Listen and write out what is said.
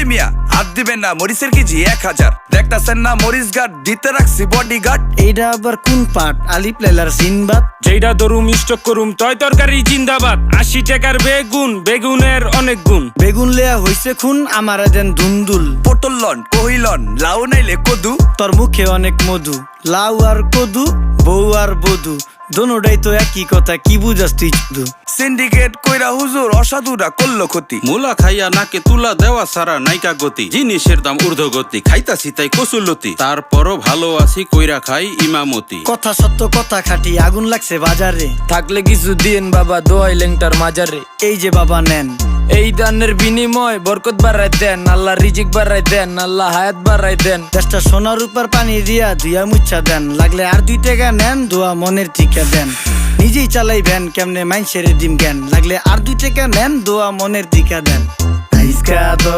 ওই মিয়া হাত দিবেন না, মরিচের কেজি 1000। দেখতাছেন না মরিচ গার্ড দিতে রাখছি বডি গার্ড। এইটা আবার কোন পাট? আলিপ লাইলার সিনবাদ। যেইটা ধরুম স্টক করুম তয় তরকারি জিন্দাবাদ। 80 টাকার বেগুন, বেগুনের অনেক গুণ। বেগুন লেয়া হইছে খুন, আমারে দেন দুন্দুল। পটল লন, কহিলন, লাউ নাইলে কদু। তোর মুখে অনেক মধু, লাউ আর কদু, বউ আর বধু, দোনোটাই তো একই কথা, কি বুঝাস তুই শুধু? সিন্ডিকেট কইরা হুজুর অসাধুরা করলো ক্ষতি। মুলা খাইয়া নাকে তুলা দেওয়া সারা নাইকা গতি। জিনিসের দাম ঊর্ধ্বগতি, খাইতাছি তাই কসুলতি। তারপরও ভালো আছি কইরা খাই ইমামতি। কথা সত্য কথা খাটি, আগুন লাগছে বাজারে। থাকলে কিছু দিন বাবা, দোয়াই লেংটার মাজারে। এই যে বাবা নেন, এই দানের বিনিময় বরকত বাড়াই দেন, আল্লাহ রিজিক বাড়াই দেন, আল্লাহ হায়াত বাড়াই দেন। দেশটা সোনার উপর পানি দিয়া ধুয়া মুচ্ছা দেন, লাগলে আর 2 টাকা নেন, দোয়া মনের টিকা দেন। নিজেই চালাই ভ্যান, কেমনে মাইনসেরে দিম জ্ঞান, লাগলে আর 2 টাকা নেন, দোয়া মনের টিকা দেন।